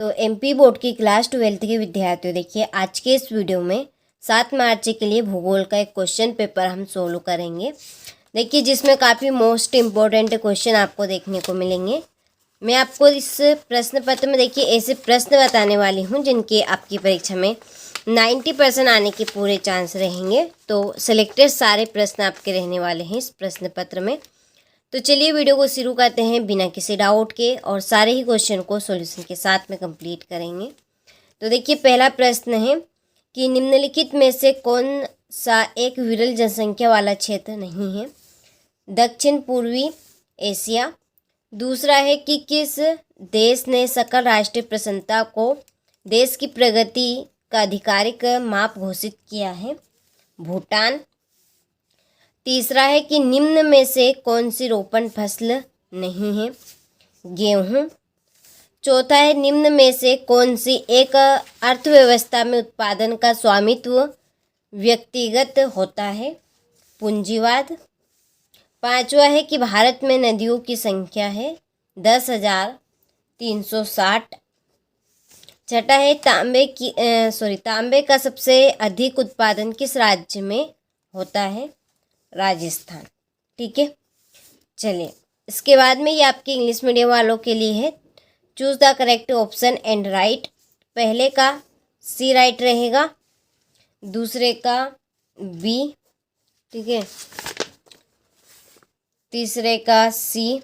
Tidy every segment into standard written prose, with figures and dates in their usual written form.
तो MP board की class 12th के विद्यार्थियों, देखिए आज के इस वीडियो में 7 मार्च के लिए भूगोल का एक क्वेश्चन पेपर हम सोल्व करेंगे। देखिए जिसमें काफ़ी मोस्ट इम्पोर्टेंट क्वेश्चन आपको देखने को मिलेंगे। मैं आपको इस प्रश्न पत्र में देखिए ऐसे प्रश्न बताने वाली हूँ जिनके आपकी परीक्षा में 90% आने के पूरे चांस रहेंगे। तो सिलेक्टेड सारे प्रश्न आपके रहने वाले हैं इस प्रश्न पत्र में। तो चलिए वीडियो को शुरू करते हैं बिना किसी डाउट के, और सारे ही क्वेश्चन को सॉल्यूशन के साथ में कंप्लीट करेंगे। तो देखिए पहला प्रश्न है कि निम्नलिखित में से कौन सा एक विरल जनसंख्या वाला क्षेत्र नहीं है? दक्षिण पूर्वी एशिया। दूसरा है कि किस देश ने सकल राष्ट्रीय प्रसन्नता को देश की प्रगति का आधिकारिक माप घोषित किया है? भूटान। तीसरा है कि निम्न में से कौन सी रोपण फसल नहीं है? गेहूँ। चौथा है निम्न में से कौन सी एक अर्थव्यवस्था में उत्पादन का स्वामित्व व्यक्तिगत होता है? पूंजीवाद। पांचवा है कि भारत में नदियों की संख्या है 10,360। छठा है तांबे का सबसे अधिक उत्पादन किस राज्य में होता है? राजस्थान। ठीक है, चलिए इसके बाद में ये आपके इंग्लिश मीडियम वालों के लिए है। Choose the correct option and right. पहले का सी राइट रहेगा, दूसरे का बी, ठीक है, तीसरे का सी,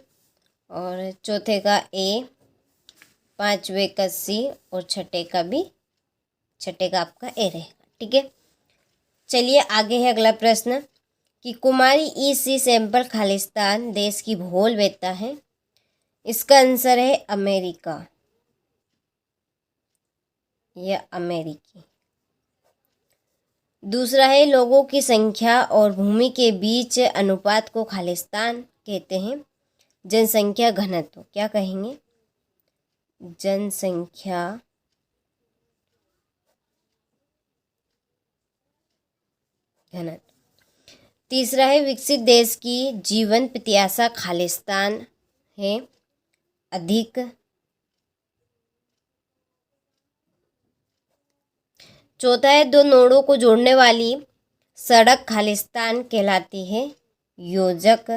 और चौथे का ए, पांचवे का सी, और छठे का आपका ए रहेगा। ठीक है, चलिए आगे है अगला प्रश्न कि कुमारी ईसी सैंपल खालिस्तान देश की भूगोल वेत्ता है? इसका आंसर है अमेरिका या अमेरिकी। दूसरा है लोगों की संख्या और भूमि के बीच अनुपात को खालिस्तान कहते हैं। जनसंख्या घनत्व क्या कहेंगे? जनसंख्या घनत्व। तीसरा है विकसित देश की जीवन प्रत्याशा खालिस्तान है अधिक। चौथा है दो नोडों को जोड़ने वाली सड़क खालिस्तान कहलाती है योजक।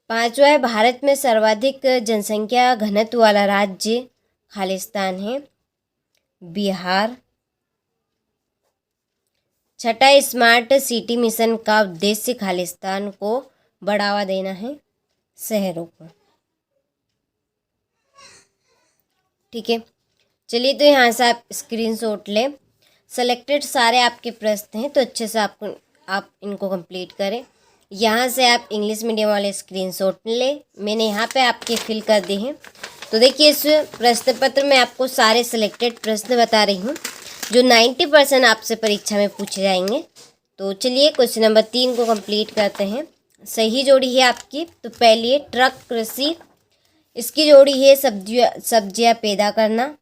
पांचवा है भारत में सर्वाधिक जनसंख्या घनत्व वाला राज्य खालिस्तान है बिहार। छठा स्मार्ट सिटी मिशन का उद्देश्य खालिस्तान को बढ़ावा देना है शहरों को। ठीक है, चलिए तो यहाँ से आप स्क्रीनशॉट लें। सेलेक्टेड सारे आपके प्रश्न हैं तो अच्छे से आप इनको कंप्लीट करें। यहाँ से आप इंग्लिश मीडियम वाले स्क्रीनशॉट लें, मैंने यहाँ पे आपके फिल कर दिए हैं। तो देखिए इस प्रश्न पत्र में आपको सारे सिलेक्टेड प्रश्न बता रही हूँ जो 90% आपसे परीक्षा में पूछे जाएंगे। तो चलिए क्वेश्चन नंबर 3 को कंप्लीट करते हैं। सही जोड़ी है आपकी। तो पहली है ट्रक कृषि, इसकी जोड़ी है सब्जियां पैदा करना।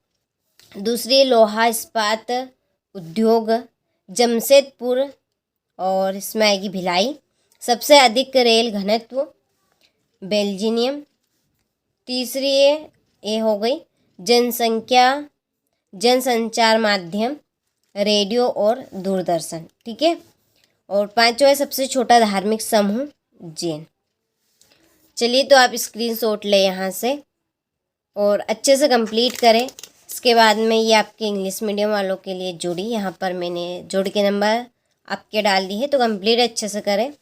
दूसरी है लोहा इस्पात उद्योग जमशेदपुर, और इसमें आएगी भिलाई। सबसे अधिक रेल घनत्व बेल्जियम। तीसरी है ये हो गई जनसंचार माध्यम रेडियो और दूरदर्शन। ठीक है, और पांचवा है सबसे छोटा धार्मिक समूह जैन। चलिए तो आप स्क्रीनशॉट ले यहाँ से और अच्छे से कंप्लीट करें। इसके बाद में ये आपके इंग्लिश मीडियम वालों के लिए जोड़ी, यहाँ पर मैंने जोड़ी के नंबर आपके डाल दी है तो कंप्लीट अच्छे से करें।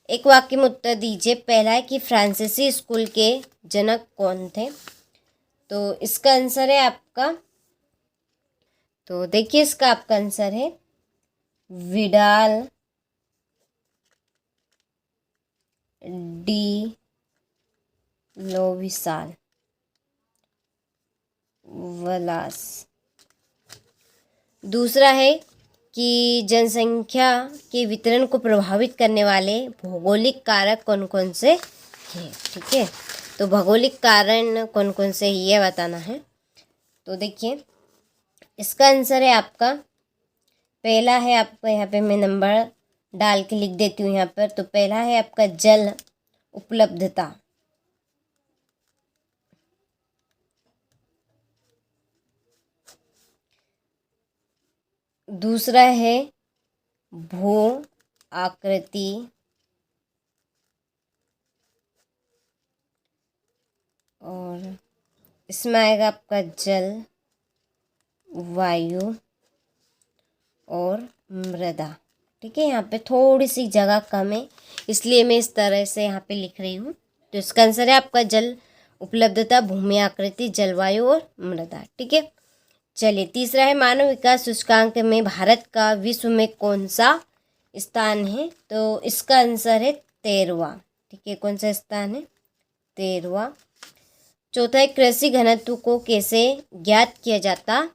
एक वाक्य में उत्तर दीजिए। पहला है कि फ्रांसीसी स्कूल के जनक कौन थे? तो इसका आंसर है आपका, तो देखिए इसका आपका आंसर है विडाल डी लोविसाल वलास। दूसरा है कि जनसंख्या के वितरण को प्रभावित करने वाले भौगोलिक कारक कौन कौन से हैं? ठीक है, तो भौगोलिक कारण कौन कौन से ये बताना है। तो देखिए इसका आंसर है आपका पहला है, आपका यहाँ पे मैं नंबर डाल के लिख देती हूँ यहाँ पर। तो पहला है आपका जल उपलब्धता। दूसरा है भू आकृति और इसमें आएगा आपका जल, वायु और मृदा। ठीक है, यहाँ पे थोड़ी सी जगह कम है इसलिए मैं इस तरह से यहाँ पे लिख रही हूँ। तो इसका आंसर है आपका जल उपलब्धता, भूमि आकृति, जलवायु और मृदा। ठीक है, चलिए तीसरा है मानव विकास सूचकांक में भारत का विश्व में कौन सा स्थान है? तो इसका आंसर है 13वां। ठीक है, कौन सा स्थान है? 13वां। चौथा है कृषि घनत्व को कैसे ज्ञात किया जाता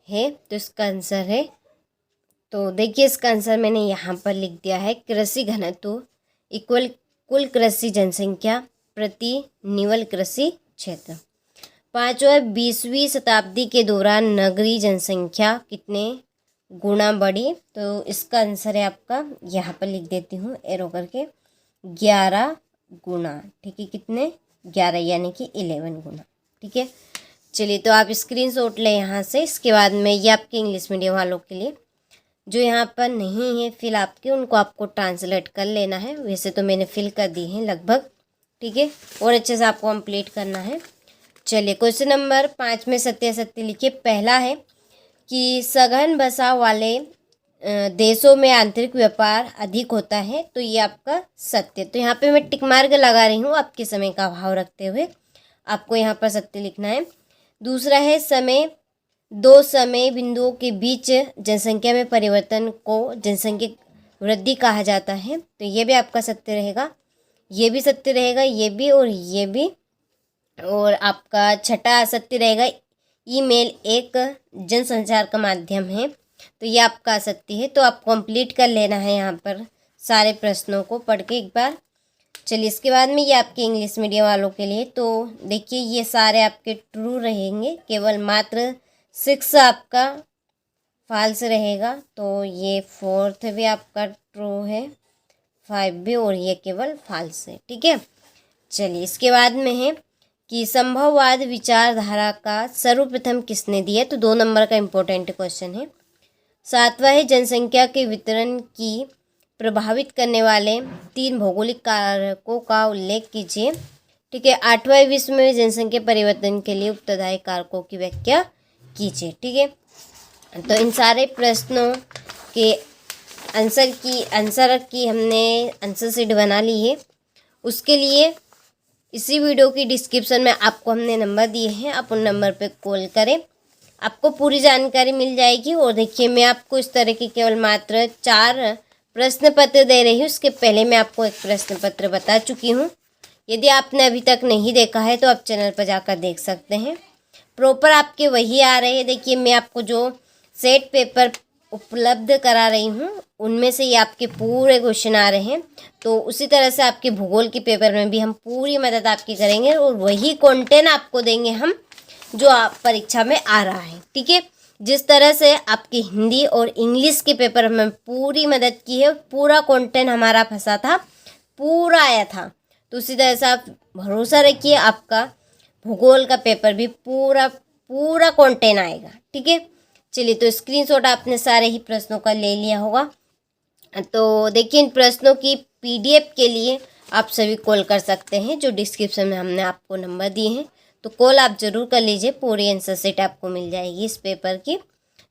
है? तो इसका आंसर है, तो देखिए इसका आंसर मैंने यहाँ पर लिख दिया है, कृषि घनत्व इक्वल कुल कृषि जनसंख्या प्रति निवल कृषि क्षेत्र। पांचवा, 20वीं शताब्दी के दौरान नगरीय जनसंख्या कितने गुना बढ़ी? तो इसका आंसर है आपका, यहाँ पर लिख देती हूँ एरो करके, 11 गुना। ठीक है, कितने? 11 यानी कि 11 गुना। ठीक है, चलिए तो आप स्क्रीनशॉट लें यहाँ से। इसके बाद में ये आपके इंग्लिश मीडियम वालों के लिए, जो यहाँ पर नहीं है फिल आपके, उनको आपको ट्रांसलेट कर लेना है। वैसे तो मैंने फिल कर दी है लगभग। ठीक है, और अच्छे से आपको कंप्लीट करना है। चलिए क्वेश्चन नंबर 5 में सत्यासत्य लिखिए। पहला है कि सघन बसाव वाले देशों में आंतरिक व्यापार अधिक होता है, तो ये आपका सत्य। तो यहाँ पे मैं टिक मार्क लगा रही हूँ आपके समय का अभाव रखते हुए, आपको यहाँ पर सत्य लिखना है। दूसरा है दो समय बिंदुओं के बीच जनसंख्या में परिवर्तन को जनसंख्या वृद्धि कहा जाता है, तो ये भी आपका सत्य रहेगा, ये भी सत्य रहेगा, ये भी और ये भी। और आपका छठा सत्य रहेगा, ईमेल एक जनसंचार का माध्यम है, तो ये आपका सत्य है। तो आप कंप्लीट कर लेना है यहाँ पर सारे प्रश्नों को पढ़ के एक बार। चलिए इसके बाद में ये आपके इंग्लिश मीडियम वालों के लिए, तो देखिए ये सारे आपके ट्रू रहेंगे, केवल मात्र 6 आपका फॉल्स रहेगा। तो ये 4th भी आपका ट्रू है, 5 भी, और ये केवल फॉल्स है। ठीक है, चलिए इसके बाद में है कि संभववाद विचारधारा का सर्वप्रथम किसने दिया? तो 2 नंबर का इम्पोर्टेंट क्वेश्चन है। 7वां है जनसंख्या के वितरण की प्रभावित करने वाले 3 भौगोलिक कारकों का उल्लेख कीजिए। ठीक है, 8वां विश्व में जनसंख्या परिवर्तन के लिए उत्तरदायी कारकों की व्याख्या कीजिए। ठीक है, तो इन सारे प्रश्नों के आंसर की हमने आंसर शीट बना ली है। उसके लिए इसी वीडियो की डिस्क्रिप्शन में आपको हमने नंबर दिए हैं, आप उन नंबर पे कॉल करें, आपको पूरी जानकारी मिल जाएगी। और देखिए मैं आपको इस तरह की केवल मात्र 4 प्रश्न पत्र दे रही हूँ। उसके पहले मैं आपको एक प्रश्न पत्र बता चुकी हूँ। यदि आपने अभी तक नहीं देखा है तो आप चैनल पर जाकर देख सकते हैं, प्रॉपर आपके वही आ रहे हैं। देखिए मैं आपको जो सेट पेपर उपलब्ध करा रही हूँ उनमें से ये आपके पूरे क्वेश्चन आ रहे हैं। तो उसी तरह से आपके भूगोल के पेपर में भी हम पूरी मदद आपकी करेंगे और वही कंटेंट आपको देंगे हम जो आप परीक्षा में आ रहा है। ठीक है, जिस तरह से आपकी हिंदी और इंग्लिश के पेपर में पूरी मदद की है, पूरा कंटेंट हमारा फंसा था, पूरा आया था, तो उसी तरह से आप भरोसा रखिए आपका भूगोल का पेपर भी पूरा कंटेंट आएगा। ठीक है, चलिए तो स्क्रीनशॉट आपने सारे ही प्रश्नों का ले लिया होगा। तो देखिए इन प्रश्नों की PDF के लिए आप सभी कॉल कर सकते हैं, जो डिस्क्रिप्शन में हमने आपको नंबर दिए हैं, तो कॉल आप ज़रूर कर लीजिए, पूरी आंसर शीट आपको मिल जाएगी इस पेपर की।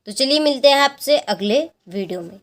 तो चलिए मिलते हैं आपसे अगले वीडियो में।